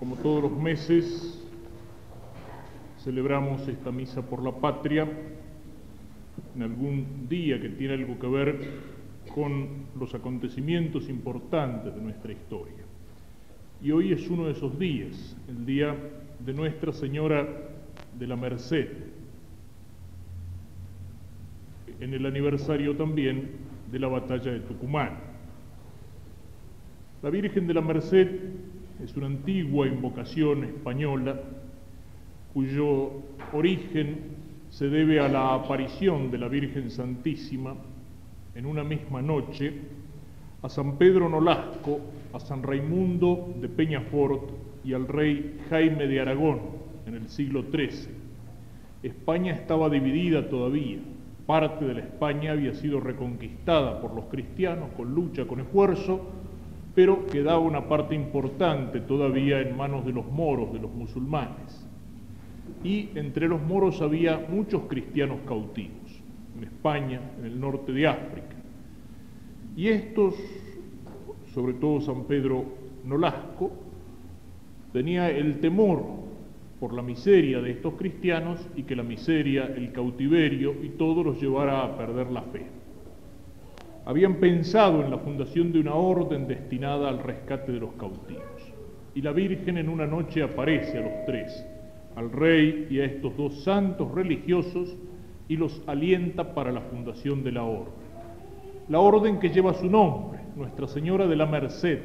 Como todos los meses, celebramos esta misa por la patria en algún día que tiene algo que ver con los acontecimientos importantes de nuestra historia. Y hoy es uno de esos días, el día de Nuestra Señora de la Merced, en el aniversario también de la batalla de Tucumán. La Virgen de la Merced es una antigua invocación española cuyo origen se debe a la aparición de la Virgen Santísima en una misma noche a San Pedro Nolasco, a San Raimundo de Peñafort y al rey Jaime de Aragón en el siglo XIII. España estaba dividida todavía. Parte de la España había sido reconquistada por los cristianos con lucha, con esfuerzo, pero quedaba una parte importante todavía en manos de los moros, de los musulmanes. Y entre los moros había muchos cristianos cautivos, en España, en el norte de África. Y estos, sobre todo San Pedro Nolasco, tenía el temor por la miseria de estos cristianos y que la miseria, el cautiverio y todo los llevara a perder la fe. Habían pensado en la fundación de una orden destinada al rescate de los cautivos. Y la Virgen en una noche aparece a los tres, al rey y a estos dos santos religiosos, y los alienta para la fundación de la orden. La orden que lleva su nombre, Nuestra Señora de la Merced,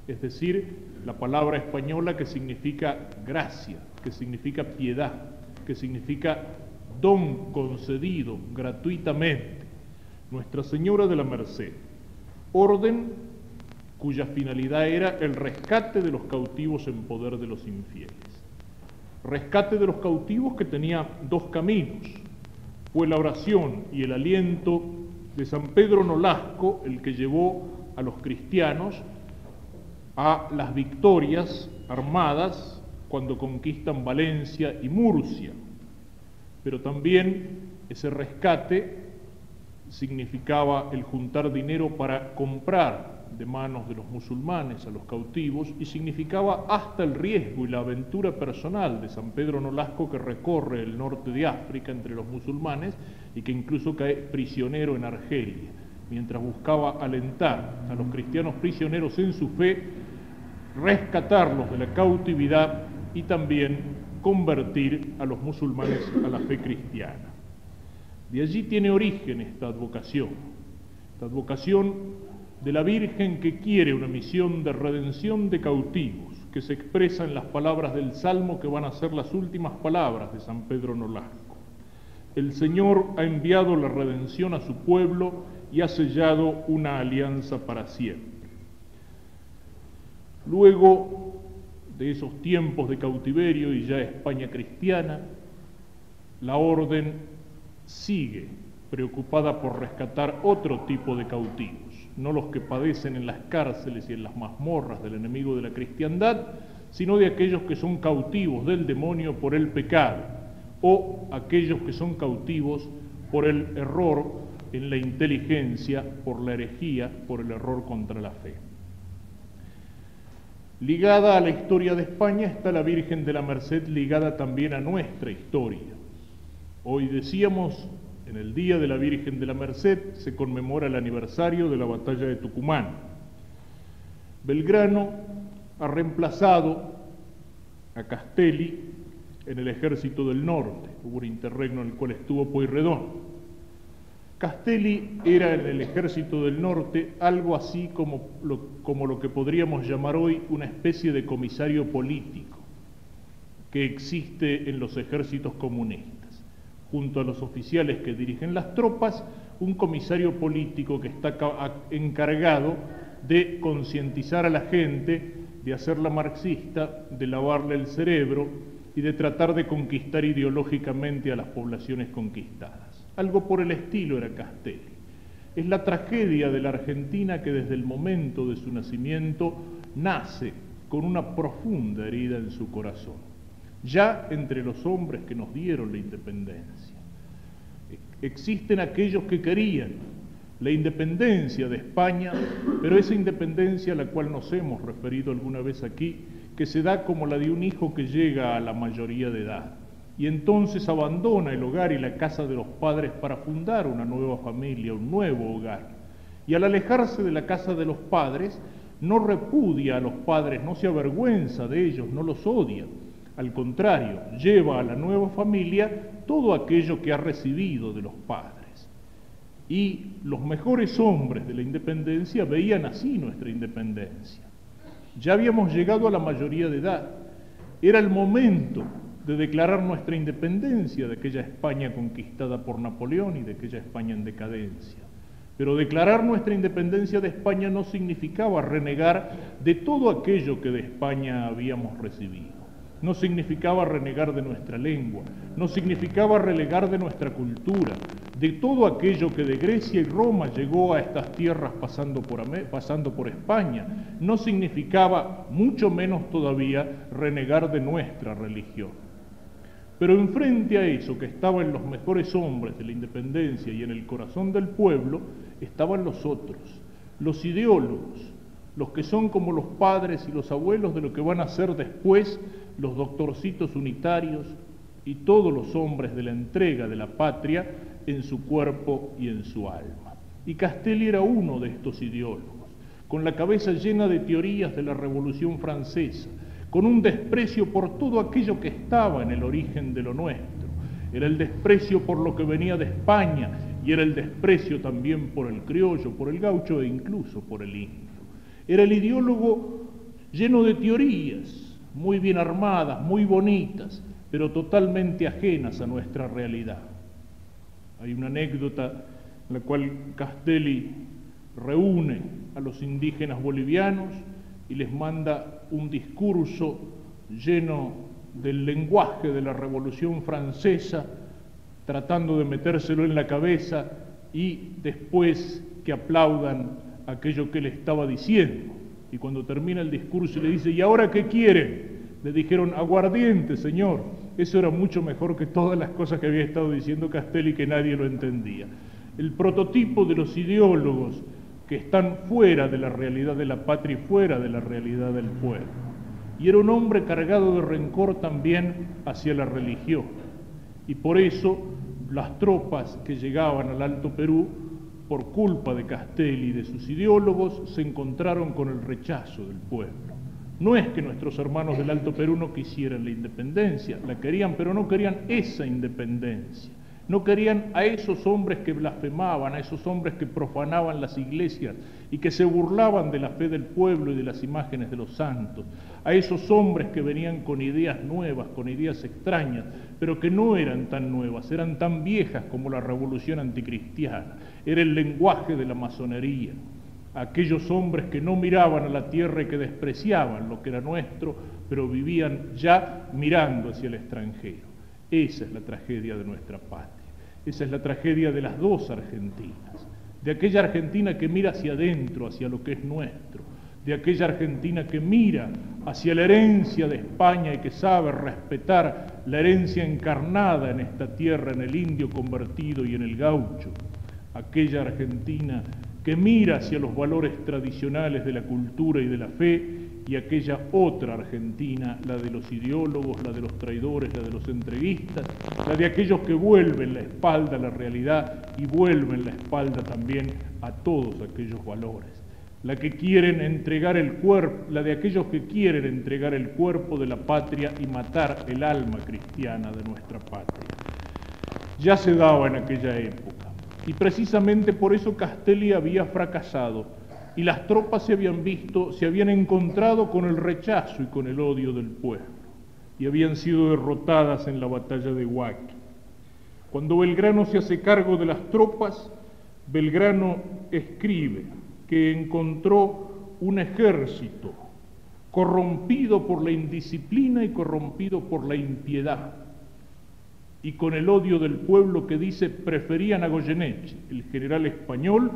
es decir, la palabra española que significa gracia, que significa piedad, que significa don concedido gratuitamente. Nuestra Señora de la Merced, orden cuya finalidad era el rescate de los cautivos en poder de los infieles. Rescate de los cautivos que tenía dos caminos. Fue la oración y el aliento de San Pedro Nolasco el que llevó a los cristianos a las victorias armadas cuando conquistan Valencia y Murcia. Pero también ese rescate significaba el juntar dinero para comprar de manos de los musulmanes a los cautivos y significaba hasta el riesgo y la aventura personal de San Pedro Nolasco, que recorre el norte de África entre los musulmanes y que incluso cae prisionero en Argelia, mientras buscaba alentar a los cristianos prisioneros en su fe, rescatarlos de la cautividad y también convertir a los musulmanes a la fe cristiana. De allí tiene origen esta advocación de la Virgen que quiere una misión de redención de cautivos, que se expresa en las palabras del Salmo que van a ser las últimas palabras de San Pedro Nolasco. El Señor ha enviado la redención a su pueblo y ha sellado una alianza para siempre. Luego de esos tiempos de cautiverio y ya España cristiana, la orden sigue preocupada por rescatar otro tipo de cautivos, no los que padecen en las cárceles y en las mazmorras del enemigo de la cristiandad, sino de aquellos que son cautivos del demonio por el pecado, o aquellos que son cautivos por el error en la inteligencia, por la herejía, por el error contra la fe. Ligada a la historia de España está la Virgen de la Merced, ligada también a nuestra historia. Hoy decíamos, en el Día de la Virgen de la Merced se conmemora el aniversario de la batalla de Tucumán. Belgrano ha reemplazado a Castelli en el ejército del norte. Hubo un interregno en el cual estuvo Pueyrredón. Castelli era en el ejército del norte algo así como lo que podríamos llamar hoy una especie de comisario político que existe en los ejércitos comunistas. Junto a los oficiales que dirigen las tropas, un comisario político que está encargado de concientizar a la gente, de hacerla marxista, de lavarle el cerebro y de tratar de conquistar ideológicamente a las poblaciones conquistadas. Algo por el estilo era Castelli. Es la tragedia de la Argentina que desde el momento de su nacimiento nace con una profunda herida en su corazón. Ya entre los hombres que nos dieron la independencia, existen aquellos que querían la independencia de España, pero esa independencia a la cual nos hemos referido alguna vez aquí, que se da como la de un hijo que llega a la mayoría de edad, y entonces abandona el hogar y la casa de los padres para fundar una nueva familia, un nuevo hogar. Y al alejarse de la casa de los padres, no repudia a los padres, no se avergüenza de ellos, no los odia. Al contrario, lleva a la nueva familia todo aquello que ha recibido de los padres. Y los mejores hombres de la independencia veían así nuestra independencia. Ya habíamos llegado a la mayoría de edad. Era el momento de declarar nuestra independencia de aquella España conquistada por Napoleón y de aquella España en decadencia. Pero declarar nuestra independencia de España no significaba renegar de todo aquello que de España habíamos recibido. No significaba renegar de nuestra lengua, no significaba relegar de nuestra cultura, de todo aquello que de Grecia y Roma llegó a estas tierras pasando por España. No significaba, mucho menos todavía, renegar de nuestra religión. Pero enfrente a eso que estaba en los mejores hombres de la independencia y en el corazón del pueblo, estaban los otros, los ideólogos, los que son como los padres y los abuelos de lo que van a ser después los doctorcitos unitarios y todos los hombres de la entrega de la patria en su cuerpo y en su alma. Y Castelli era uno de estos ideólogos, con la cabeza llena de teorías de la Revolución Francesa, con un desprecio por todo aquello que estaba en el origen de lo nuestro. Era el desprecio por lo que venía de España y era el desprecio también por el criollo, por el gaucho e incluso por el indio. Era el ideólogo lleno de teorías, muy bien armadas, muy bonitas, pero totalmente ajenas a nuestra realidad. Hay una anécdota en la cual Castelli reúne a los indígenas bolivianos y les manda un discurso lleno del lenguaje de la Revolución Francesa, tratando de metérselo en la cabeza y después que aplaudan aquello que él estaba diciendo. Y cuando termina el discurso le dice: ¿y ahora qué quieren? Le dijeron: aguardiente, señor. Eso era mucho mejor que todas las cosas que había estado diciendo Castelli, que nadie lo entendía. El prototipo de los ideólogos que están fuera de la realidad de la patria y fuera de la realidad del pueblo. Y era un hombre cargado de rencor también hacia la religión. Y por eso las tropas que llegaban al Alto Perú, por culpa de Castelli y de sus ideólogos, se encontraron con el rechazo del pueblo. No es que nuestros hermanos del Alto Perú no quisieran la independencia, la querían, pero no querían esa independencia. No querían a esos hombres que blasfemaban, a esos hombres que profanaban las iglesias y que se burlaban de la fe del pueblo y de las imágenes de los santos, a esos hombres que venían con ideas nuevas, con ideas extrañas, pero que no eran tan nuevas, eran tan viejas como la revolución anticristiana. Era el lenguaje de la masonería. Aquellos hombres que no miraban a la tierra y que despreciaban lo que era nuestro, pero vivían ya mirando hacia el extranjero. Esa es la tragedia de nuestra patria. Esa es la tragedia de las dos Argentinas, de aquella Argentina que mira hacia adentro, hacia lo que es nuestro, de aquella Argentina que mira hacia la herencia de España y que sabe respetar la herencia encarnada en esta tierra, en el indio convertido y en el gaucho, aquella Argentina que mira hacia los valores tradicionales de la cultura y de la fe, y aquella otra Argentina, la de los ideólogos, la de los traidores, la de los entreguistas, la de aquellos que vuelven la espalda a la realidad y vuelven la espalda también a todos aquellos valores, la que quieren entregar el cuerpo, la de aquellos que quieren entregar el cuerpo de la patria y matar el alma cristiana de nuestra patria. Ya se daba en aquella época, y precisamente por eso Castelli había fracasado, y las tropas se habían encontrado con el rechazo y con el odio del pueblo, y habían sido derrotadas en la batalla de Huaqui. Cuando Belgrano se hace cargo de las tropas, Belgrano escribe que encontró un ejército corrompido por la indisciplina y corrompido por la impiedad, y con el odio del pueblo que dice preferían a Goyeneche, el general español,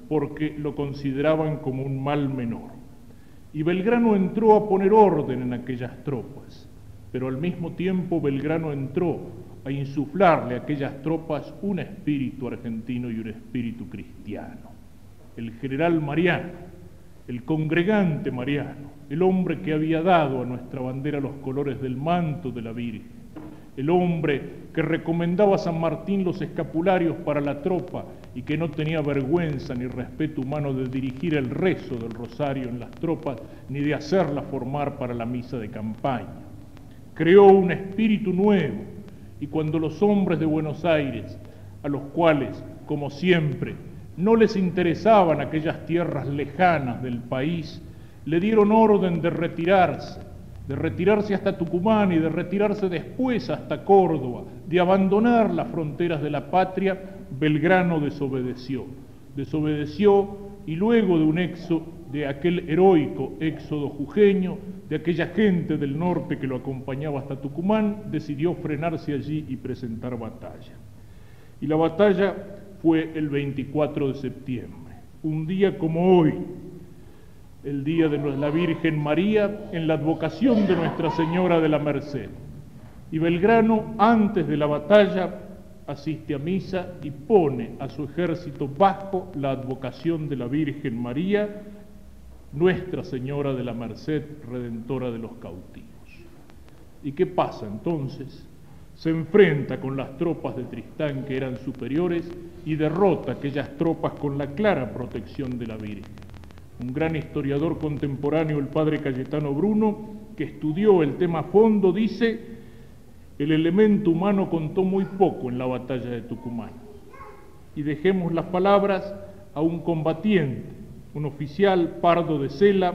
porque lo consideraban como un mal menor. Y Belgrano entró a poner orden en aquellas tropas, pero al mismo tiempo Belgrano entró a insuflarle a aquellas tropas un espíritu argentino y un espíritu cristiano. El general Mariano, el congregante mariano, el hombre que había dado a nuestra bandera los colores del manto de la Virgen, el hombre que recomendaba a San Martín los escapularios para la tropa y que no tenía vergüenza ni respeto humano de dirigir el rezo del rosario en las tropas ni de hacerlas formar para la misa de campaña. Creó un espíritu nuevo y cuando los hombres de Buenos Aires, a los cuales, como siempre, no les interesaban aquellas tierras lejanas del país, le dieron orden de retirarse hasta Tucumán y de retirarse después hasta Córdoba, de abandonar las fronteras de la patria, Belgrano desobedeció y luego de aquel heroico éxodo jujeño, de aquella gente del norte que lo acompañaba hasta Tucumán, decidió frenarse allí y presentar batalla. Y la batalla fue el 24 de septiembre, un día como hoy, el día de la Virgen María, en la advocación de Nuestra Señora de la Merced. Y Belgrano, antes de la batalla, asiste a misa y pone a su ejército bajo la advocación de la Virgen María, Nuestra Señora de la Merced, Redentora de los cautivos. ¿Y qué pasa entonces? Se enfrenta con las tropas de Tristán que eran superiores y derrota aquellas tropas con la clara protección de la Virgen. Un gran historiador contemporáneo, el padre Cayetano Bruno, que estudió el tema a fondo, dice: el elemento humano contó muy poco en la batalla de Tucumán. Y dejemos las palabras a un combatiente, un oficial Pardo de Cela,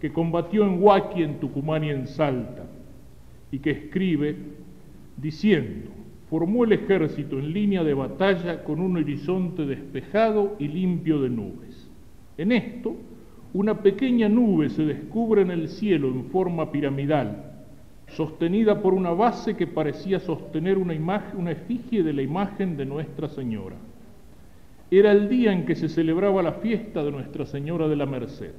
que combatió en Huaqui, en Tucumán y en Salta, y que escribe diciendo: formó el ejército en línea de batalla con un horizonte despejado y limpio de nubes. En esto, una pequeña nube se descubre en el cielo en forma piramidal, sostenida por una base que parecía sostener una efigie de la imagen de Nuestra Señora. Era el día en que se celebraba la fiesta de Nuestra Señora de la Merced,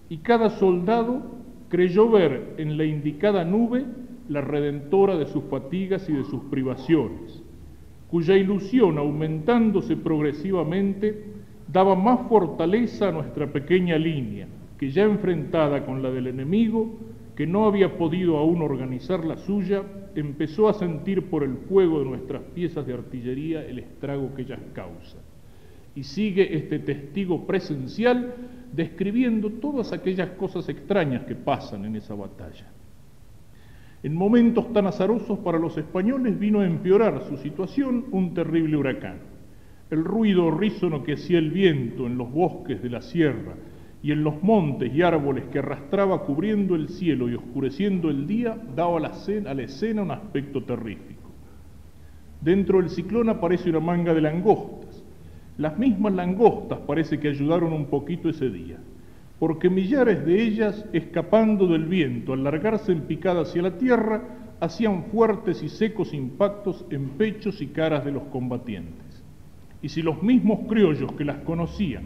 y cada soldado creyó ver en la indicada nube la redentora de sus fatigas y de sus privaciones, cuya ilusión, aumentándose progresivamente, daba más fortaleza a nuestra pequeña línea, que ya enfrentada con la del enemigo, que no había podido aún organizar la suya, empezó a sentir por el fuego de nuestras piezas de artillería el estrago que ellas causan. Y sigue este testigo presencial describiendo todas aquellas cosas extrañas que pasan en esa batalla. En momentos tan azarosos para los españoles vino a empeorar su situación un terrible huracán. El ruido horrísono que hacía el viento en los bosques de la sierra y en los montes y árboles que arrastraba cubriendo el cielo y oscureciendo el día daba a la escena un aspecto terrífico. Dentro del ciclón aparece una manga de langostas. Las mismas langostas parece que ayudaron un poquito ese día, porque millares de ellas, escapando del viento, al largarse en picada hacia la tierra, hacían fuertes y secos impactos en pechos y caras de los combatientes. Y si los mismos criollos que las conocían,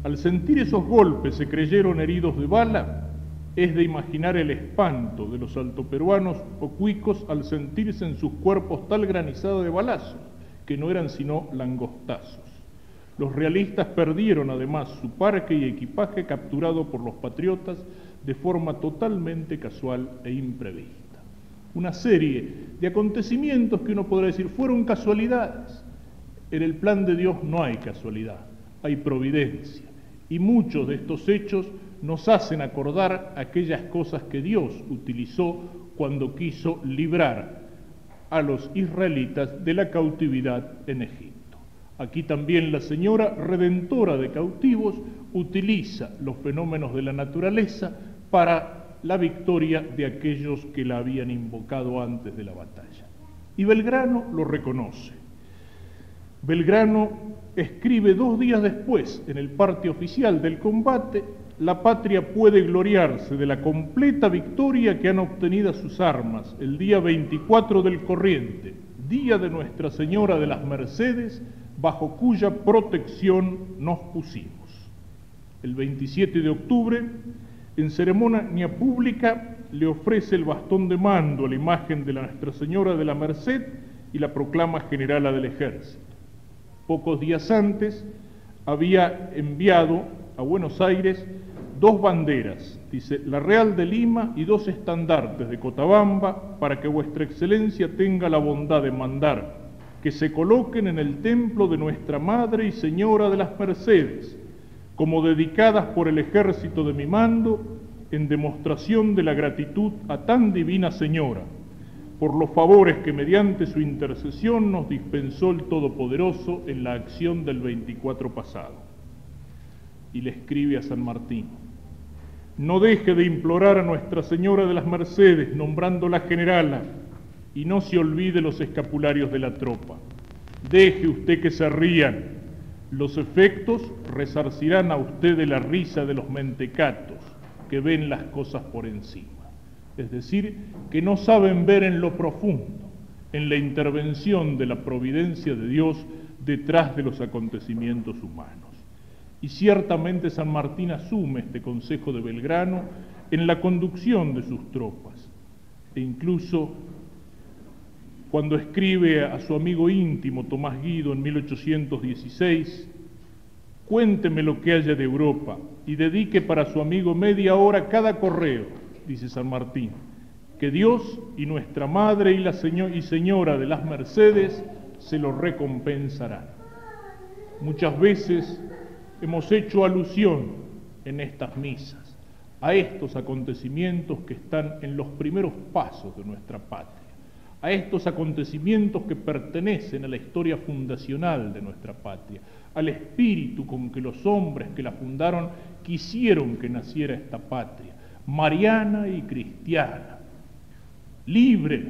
al sentir esos golpes se creyeron heridos de bala, es de imaginar el espanto de los altoperuanos o cuicos al sentirse en sus cuerpos tal granizada de balazos, que no eran sino langostazos. Los realistas perdieron además su parque y equipaje capturado por los patriotas de forma totalmente casual e imprevista. Una serie de acontecimientos que uno podrá decir fueron casualidades. En el plan de Dios no hay casualidad, hay providencia. Y muchos de estos hechos nos hacen acordar aquellas cosas que Dios utilizó cuando quiso librar a los israelitas de la cautividad en Egipto. Aquí también la Señora, redentora de cautivos, utiliza los fenómenos de la naturaleza para la victoria de aquellos que la habían invocado antes de la batalla. Y Belgrano lo reconoce. Belgrano escribe 2 días después, en el parte oficial del combate: la patria puede gloriarse de la completa victoria que han obtenido sus armas el día 24 del corriente, día de Nuestra Señora de las Mercedes, bajo cuya protección nos pusimos. El 27 de octubre, en ceremonia pública, le ofrece el bastón de mando a la imagen de la Nuestra Señora de la Merced y la proclama generala del ejército. Pocos días antes había enviado a Buenos Aires 2 banderas, dice, la Real de Lima y 2 estandartes de Cochabamba, para que vuestra excelencia tenga la bondad de mandar que se coloquen en el templo de nuestra Madre y Señora de las Mercedes, como dedicadas por el ejército de mi mando, en demostración de la gratitud a tan divina Señora, por los favores que mediante su intercesión nos dispensó el Todopoderoso en la acción del 24 pasado. Y le escribe a San Martín: no deje de implorar a Nuestra Señora de las Mercedes, nombrándola generala, y no se olvide los escapularios de la tropa. Deje usted que se rían, los efectos resarcirán a usted de la risa de los mentecatos, que ven las cosas por encima. Es decir, que no saben ver en lo profundo, en la intervención de la providencia de Dios detrás de los acontecimientos humanos. Y ciertamente San Martín asume este consejo de Belgrano en la conducción de sus tropas. E incluso cuando escribe a su amigo íntimo Tomás Guido en 1816, cuénteme lo que haya de Europa y dedique para su amigo media hora cada correo, dice San Martín, que Dios y nuestra Madre y la Señora de las Mercedes se lo recompensarán. Muchas veces hemos hecho alusión en estas misas a estos acontecimientos que están en los primeros pasos de nuestra patria, a estos acontecimientos que pertenecen a la historia fundacional de nuestra patria, al espíritu con que los hombres que la fundaron quisieron que naciera esta patria, mariana y cristiana, libre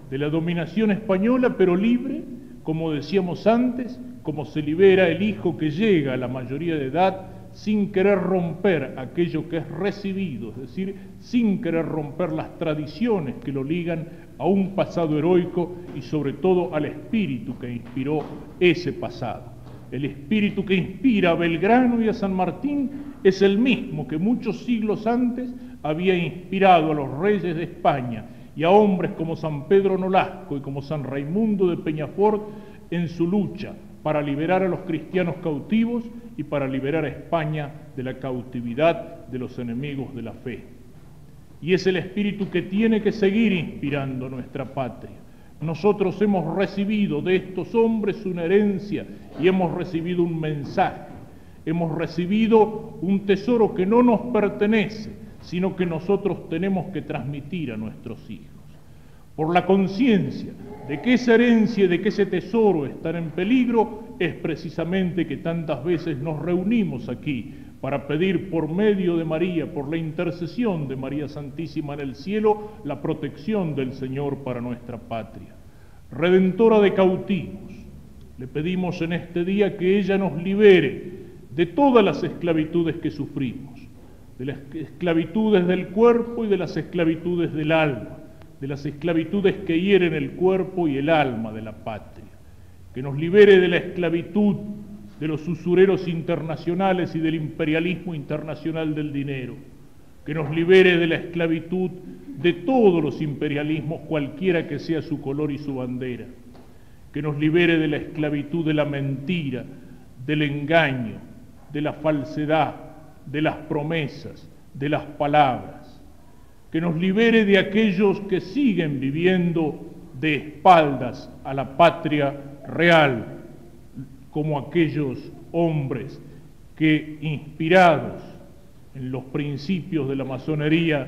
de la dominación española, pero libre, como decíamos antes, como se libera el hijo que llega a la mayoría de edad sin querer romper aquello que es recibido, es decir, sin querer romper las tradiciones que lo ligan a un pasado heroico y sobre todo al espíritu que inspiró ese pasado. El espíritu que inspira a Belgrano y a San Martín es el mismo que muchos siglos antes había inspirado a los reyes de España y a hombres como San Pedro Nolasco y como San Raimundo de Peñafort en su lucha para liberar a los cristianos cautivos y para liberar a España de la cautividad de los enemigos de la fe. Y es el espíritu que tiene que seguir inspirando nuestra patria. Nosotros hemos recibido de estos hombres una herencia y hemos recibido un mensaje. Hemos recibido un tesoro que no nos pertenece, sino que nosotros tenemos que transmitir a nuestros hijos. Por la conciencia de que esa herencia y de que ese tesoro están en peligro, es precisamente que tantas veces nos reunimos aquí para pedir por medio de María, por la intercesión de María Santísima en el cielo, la protección del Señor para nuestra patria. Redentora de cautivos, le pedimos en este día que ella nos libere de todas las esclavitudes que sufrimos, de las esclavitudes del cuerpo y de las esclavitudes del alma, de las esclavitudes que hieren el cuerpo y el alma de la patria, que nos libere de la esclavitud de los usureros internacionales y del imperialismo internacional del dinero, que nos libere de la esclavitud de todos los imperialismos, cualquiera que sea su color y su bandera, que nos libere de la esclavitud de la mentira, del engaño, de la falsedad, de las promesas, de las palabras, que nos libere de aquellos que siguen viviendo de espaldas a la patria real, como aquellos hombres que, inspirados en los principios de la masonería,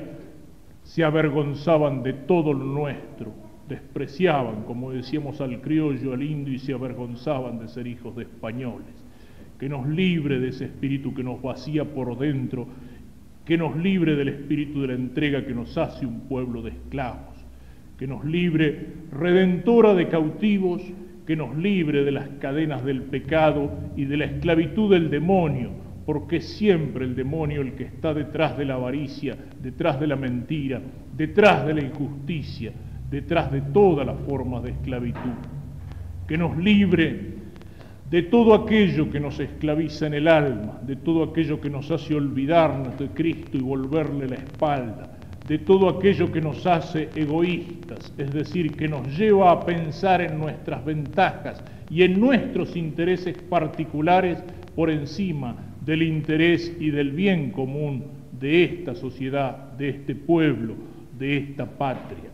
se avergonzaban de todo lo nuestro, despreciaban, como decíamos, al criollo, al indio, y se avergonzaban de ser hijos de españoles. Que nos libre de ese espíritu que nos vacía por dentro, que nos libre del espíritu de la entrega que nos hace un pueblo de esclavos, que nos libre, redentora de cautivos, que nos libre de las cadenas del pecado y de la esclavitud del demonio, porque es siempre el demonio el que está detrás de la avaricia, detrás de la mentira, detrás de la injusticia, detrás de todas las formas de esclavitud. Que nos libre de todo aquello que nos esclaviza en el alma, de todo aquello que nos hace olvidarnos de Cristo y volverle la espalda, de todo aquello que nos hace egoístas, es decir, que nos lleva a pensar en nuestras ventajas y en nuestros intereses particulares por encima del interés y del bien común de esta sociedad, de este pueblo, de esta patria.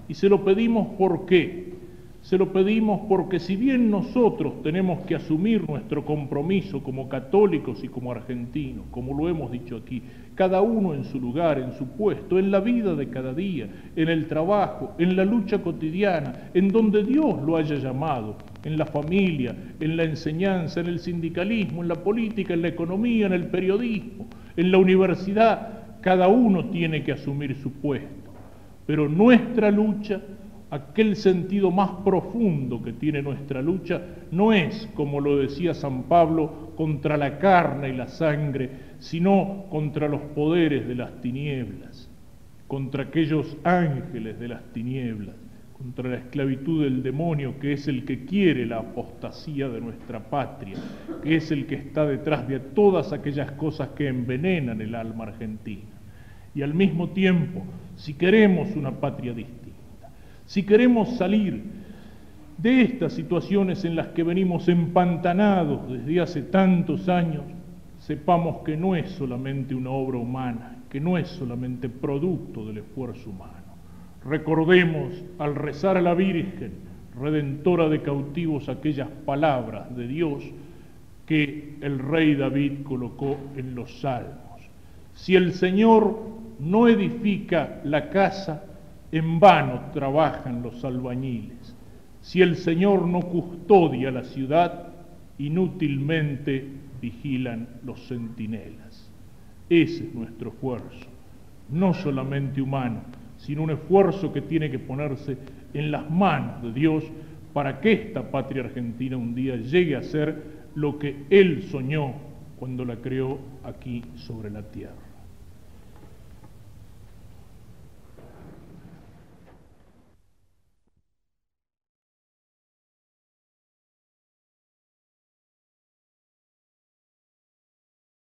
Y se lo pedimos ¿por qué? Se lo pedimos porque si bien nosotros tenemos que asumir nuestro compromiso como católicos y como argentinos, como lo hemos dicho aquí, cada uno en su lugar, en su puesto, en la vida de cada día, en el trabajo, en la lucha cotidiana, en donde Dios lo haya llamado, en la familia, en la enseñanza, en el sindicalismo, en la política, en la economía, en el periodismo, en la universidad, cada uno tiene que asumir su puesto. Pero nuestra lucha, aquel sentido más profundo que tiene nuestra lucha, no es, como lo decía San Pablo, contra la carne y la sangre, sino contra los poderes de las tinieblas, contra aquellos ángeles de las tinieblas, contra la esclavitud del demonio, que es el que quiere la apostasía de nuestra patria, que es el que está detrás de todas aquellas cosas que envenenan el alma argentina. Y al mismo tiempo, si queremos una patria distinta, si queremos salir de estas situaciones en las que venimos empantanados desde hace tantos años, sepamos que no es solamente una obra humana, que no es solamente producto del esfuerzo humano. Recordemos al rezar a la Virgen, redentora de cautivos, aquellas palabras de Dios que el rey David colocó en los Salmos. Si el Señor no edifica la casa, en vano trabajan los albañiles. Si el Señor no custodia la ciudad, inútilmente vigilan los centinelas. Ese es nuestro esfuerzo, no solamente humano, sino un esfuerzo que tiene que ponerse en las manos de Dios para que esta patria argentina un día llegue a ser lo que Él soñó cuando la creó aquí sobre la tierra.